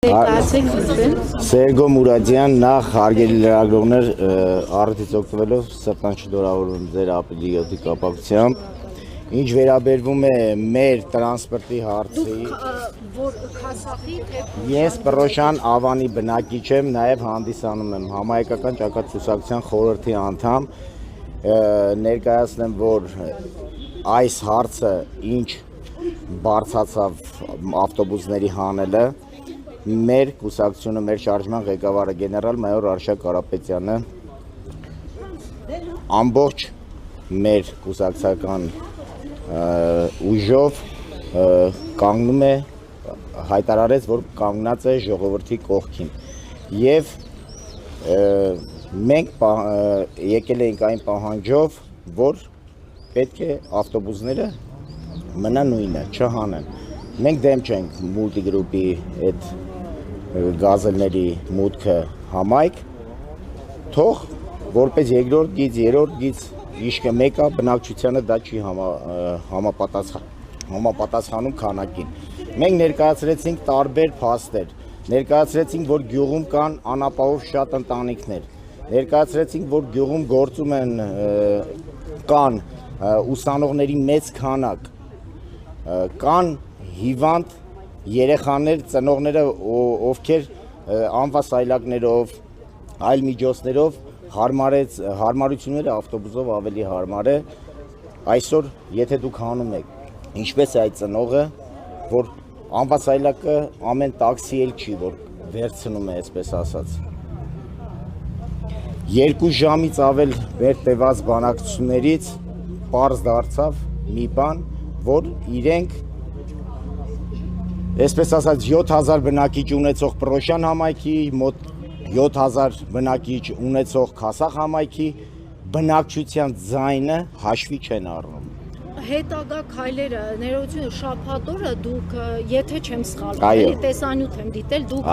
Սերգո Մուրադյան նախ հարգելի լրագրողներ առիթից օգտվելով սրտան շնորհավորում ձեր ապրիլի 7-ի կապակցությամբ ինչ վերաբերվում է մեր տրանսպորտի հարցի ես Պռոշան Ավանի բնակիչ եմ նաև հանդիսանում եմ համահայկական ճակատամարտության խորհրդի անդամ ներկայացնեմ որ այս հարցը ինչ բարձրացավ ավտոբուսների հանելը մեր կուսակցությունը մեր շարժման ղեկավարը գեներալ մայոր Արշակ Կարապետյանը ամբողջ մեր կուսակցական ուժով կանգնում է հայտարարեց որ կանգնած է ժողովրդի կողքին եւ մենք եկել ենք այն պահանջով որ պետք է ավտոբուսները մնան նույնը չհանեն մենք դեմ չենք մուլտիգրուպի այդ գազելների մուտքը համայք թող որպես երկրորդ գիծ, երրորդ գիծ իշկը մեկը բնակչությանը դա չի համապատասխանում քանակին։ Մենք ներկայացրեցինք տարբեր փաստեր, ներկայացրեցինք որ գյուղում կան անապահով շատ ընտանիքներ, ներկայացրեցինք որ գյուղում գործում են կան ուսանողների մեծ քանակ, կան հիվանդ երեխաներ, ծնողները ովքեր անվասայլակներով, այլ միջոցներով հարմարությունները ավտոբուսով ավելի հարմար է, այսօր եթե դուք հանում եք, ինչպես է այդ ծնողը, որ անվասայլակը ամեն տաքսի էլ չի, որ վերցնում է, այսպես ասած։ 2 ժամից ավել վեր տևած բանակցություններից պարզ դարձավ մի բան, որ իրենք Այսպես ասած 7000 բնակիչ ունեցող Պռոշան համայնքի, մոտ 7000 բնակիչ ունեցող Քասախ համայնքի բնակչության ձայնը հաշվի չեն առնում։ Հետագա քայլերը ներողություն շաբաթօրը դուք եթե չեմ սխալվում, տեսանյութ եմ դիտել, դուք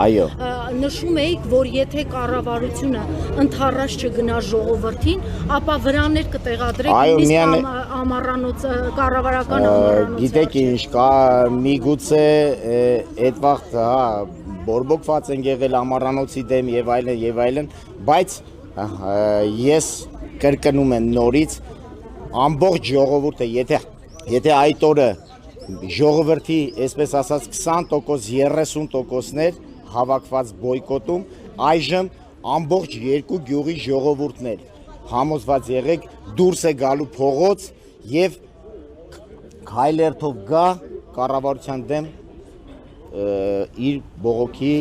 նշում էիք, որ եթե կառավարությունը ընդառաջ չգնա ժողովրդին, ապա վրաներ կտեղադրեք նույնիսկ ամառանոց կառավարական ամառանոց։ Գիտեք ինչ կա, միգուցե այդ վաղ բորբոքված են եղել ամառանոցի դեմ եւ այլն, բայց ես կրկնում եմ նորից ամբողջ ժողովուրդը եթե այդ օրը ժողովրդի այսպես ասած 20% 30%-ներ հավաքված բոյկոտում այժմ ամբողջ երկու գյուղի ժողովուրդներ համոզված եղեք դուրս է գալու փողոց եւ քայլերթով գա կառավարության դեմ իր բողոքի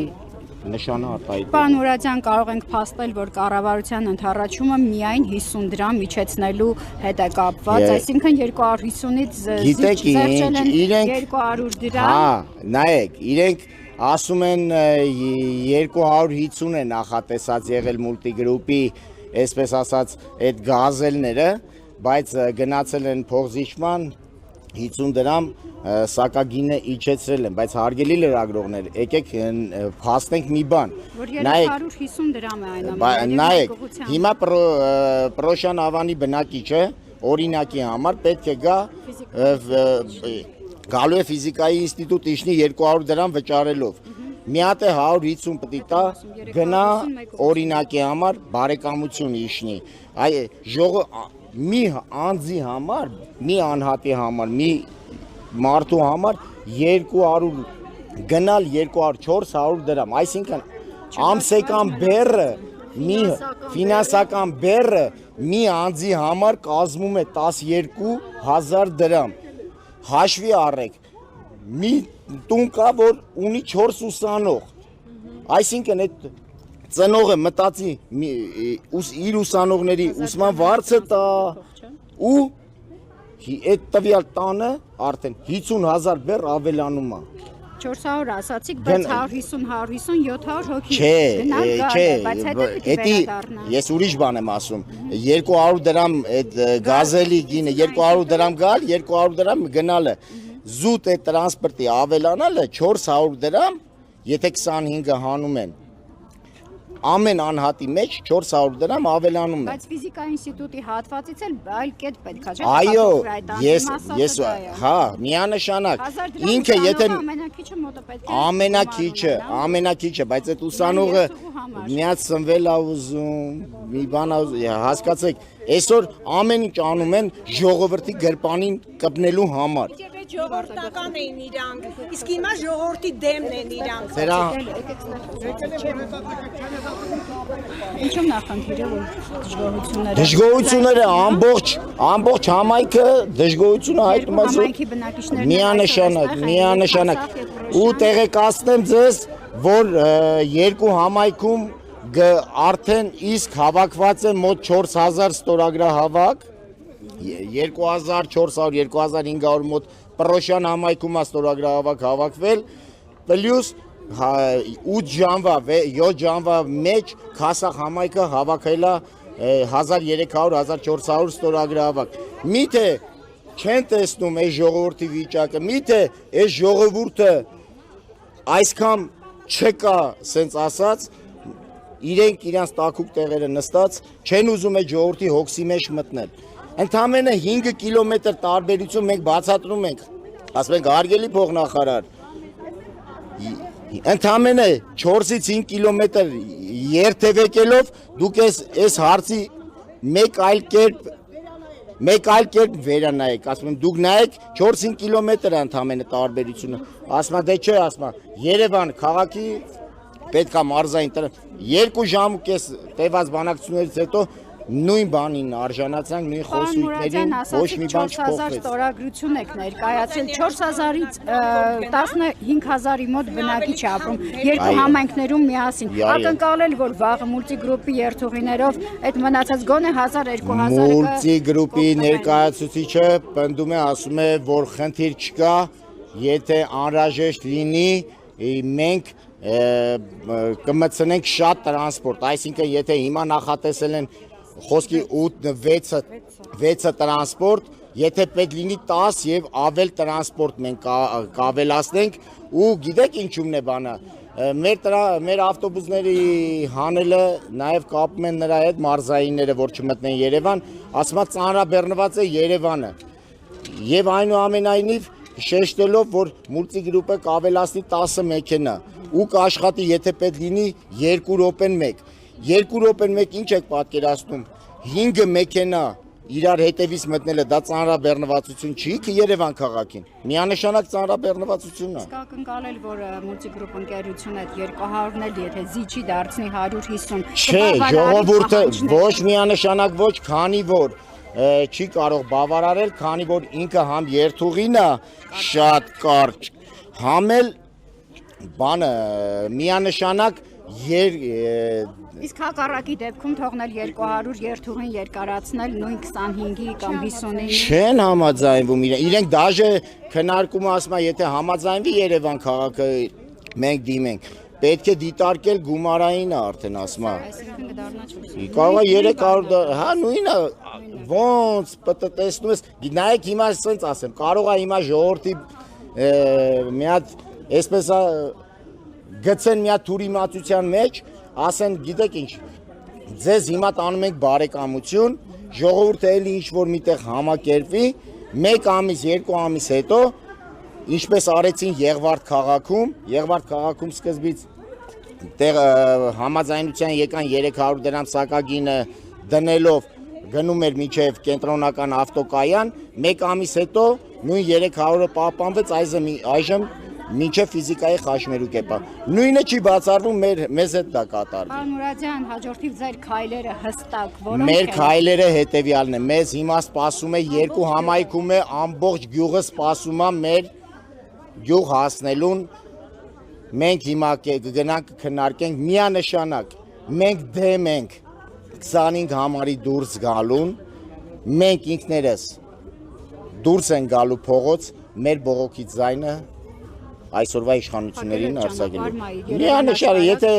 նշանը արտահայտել։ Պարոն Մուրադյան, կարող ենք փաստել, որ կառավարության ընդառաջումը միայն 50 դրամ իջեցնելու հետ է կապված, այսինքն 250-ից զերծել են 200 դրամ։ Հա, նայեք, իրենք ասում են 250 է նախատեսած եղել մուլտիգրուպի, այսպես ասած, այդ գազելները, բայց գնացել են փողզիջման 50 դրամ սակագինը իջեցրել են, բայց հարգելի լրագրողներ, եկեք փաստենք մի բան։ Որ 350 դրամ է այն ամենը։ Նայեք, հիմա Պռոշան Ավանի բնակիչը օրինակի համար պետք է գա գալու է ֆիզիկայի ինստիտուտ իշնի 200 դրամ վճարելով։ Մի հատ է 150 պետք է տա գնա օրինակի համար բարեկամություն իշնի։ Այ մի անձի համար, մի անհատի համար, մի մարդու համար 200 գնալ 200-400 դրամ, այսինքն ամսական բեռը մի ֆինանսական բեռը մի անձի համար կազմում է 12000 դրամ։ Հաշվի առեք, մի տուն կա, որ ունի 4 ուսանող, այսինքն այդ ծնողը մտածի իր ուսանողների ուսման վարձը տա ու այդ տվյալ տանը արդեն 50000 բեռ ավելանում է 400 ասացիք, բայց 150, 700 հոգի չէ, ես ուրիշ բան եմ ասում 200 դրամ այդ գազելի գինը 200 դրամ գալ 200 դրամ գնալը զուտ այդ տրանսպորտի ավելանալը 400 դրամ եթե 25-ը հանում են ամեն անհատի մեջ 400 դրամ ավելանում է։ Բայց ֆիզիկա ինստիտուտի հատվածից էլ այլ կետ պետք է, չէ՞։ Այո, ես հա, միանշանակ։ Ինքը եթե ամենակիչը, բայց այդ ուսանողը միած սնվել է ուզում, մի բան է ուզում, հասկացեք, այսօր ամեն ինչ անում են ժողովրդի գրպանին կպնելու համար։ Ժողովրդական էին իրանք, իսկ հիմա ժողովրդի դեմն են իրանք։ Ինչու՞մ նախնդիրը որ դժգոհությունները։ Դժգոհությունները ամբողջ համայնքը դժգոհությունը հայտնում է համայնքի բնակիչներն միանշանակ ու տեղեկացնեմ ձեզ, որ երկու համայնքում արդեն իսկ հավաքված է մոտ 4000 ստորագրահավաք 2400-2500 մոտ Պրոշյան համայնքում ստորագրահավաք հավաքվել, պլյուս 8 ժամվա, 7 ժամվա մեջ Քասախ համայնքը հավաքել է 1300-1400 ստորագրահավաք։ Միթե չեն տեսնում այս ժողովրդի վիճակը, միթե այս ժողովուրդը այսքան չկա, սենց ասած, իրենք իրանց տակուկ տեղերը նստած չեն ուզում այդ ժողովրդի հոգսի մեջ մտնել։ Ընդամենը 5 կիլոմետր տարբերություն մենք բացատրում ենք, ասում ենք հարգելի փոխնախարար, ընդամենը 4-ից 5 կիլոմետր երթևեկելով դուք այս հարցի մեկ այլ կերպ վերանայեք, ասում եմ դուք նայեք 4-5 կիլոմետր ընդամենը տարբերությունը, ասում դե չէ, ասում Երևան քաղաքի պետք է մարզային 2 ժամ ու կես տևած բանակցություններից հետո նույն բանին արժանացանք, նույն խոսույթներին, ոչ մի բան չփոխվեց։ 4000 ստորագրություն եք ներկայացրել, 4000-ից 15000-ի մոտ բնակիչ է ապրում, երկու համայնքներում միասին։ Ակնկալել, որ վաղը մուլտիգրուպի երթուղիներով այդ մնացած գոնե 1200-ը մուլտիգրուպի ներկայացուցիչը պնդում է, ասում է, որ խնդիր չկա, եթե անհրաժեշտ լինի, մենք կմտցնենք շատ տրանսպորտ, այսինքն եթե հիմա նախատեսել են խոսքի 8-6 տրանսպորտ, եթե պետք լինի 10 եւ ավել տրանսպորտ մենք կավելացնենք ու գիտեք ինչումն է բանը, մեր ավտոբուսների հանելը նաեւ կապում են նրա հետ մարզայինները, որ չմտնեն Երևան, ասում է ծանրաբեռնված է Երևանը եւ այնուամենայնիվ շեշտելով, որ մուլտիգրուպը կավելացնի 10 մեքենա ու կաշխատի, եթե պետք լինի 2 րոպեն մեկ։ 2 րոպեն մեկ ինչ եք պատկերացնում, 5 մեքենա իրար հետևից մտնելը դա ծանրաբեռնվածություն չի Երևան քաղաքին։ Միանշանակ ծանրաբեռնվածություն է։ Իսկ ակնկալել, որ մուլտիգրուպ ընկերությունը այդ 200-ն էլ եթե զիջի դարձնի 150։ Չէ, ժողովուրդը ոչ միանշանակ ոչ, քանի որ չի կարող բավարարել, քանի որ ինքը համ երթուղին է շատ կարճ, համ էլ բանը միանշանակ Իսկ հակառակի դեպքում թողնել 200 երթուղին երկարացնել նույն 25-ի կամ 50-ի չեն համաձայնվում իրենք դաժե քննարկումը ասում է եթե համաձայնվի Երևան քաղաքը մենք դիմենք պետք է դիտարկել գումարայինը արդեն ասում է կարող է 300 հա նույնը ոնց տեսնում ես նայեք հիմա ասենց ասեմ կարող է հիմա ժողովրդի մի հատ այսպես գցեն մի հատ թուրիմացության մեջ ասեն գիտեք ինչ ձեզ հիմա տանում ենք բարեկամություն ժողովուրդը էլի ինչ որ միտեղ համակերպվի 1 ամիս 2 ամիս հետո ինչպես արեցին Եղվարդ քաղաքում սկզբից համաձայնության եկան 300 դրամ սակագինը դնելով գնում էր միջև կենտրոնական ավտոկայան 1 ամիս հետո նույն 300-ը պահպանվեց այժմ մինչև ֆիզիկայի խաչմերուկ է պա։ Նույնը չի բացառվում մեզ հետ դա կատարվում։ Պարոն Մուրադյան, հաջորդիվ ձեր քայլերը հստակ որոնք են։ Մեր քայլերը հետևյալն է։ Մեզ հիմա սպասում է երկու համայնքում է ամբողջ գյուղը սպասում է մեր գյուղ հասնելուն։ Մենք հիմա կգնանք քննարկենք միանշանակ։ Մենք դեմ ենք 25 համարի դուրս գալուն։ Մենք ինքներս դուրս են գալու փողոց մեր բողոքի ձայնը այսօրվա իշխանություններին արձակելու։ Միանշանակ, եթե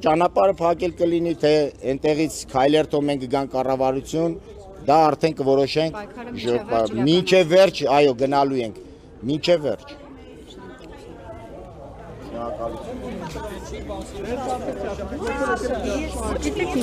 ճանապարհը փակել կլինի, թե այնտեղից քայլերթով մենք գանք կառավարություն, դա արդեն կորոշենք մինչև վերջ, այո, գնալու ենք, մինչև վերջ։ Շնորհակալություն։ Գիտեք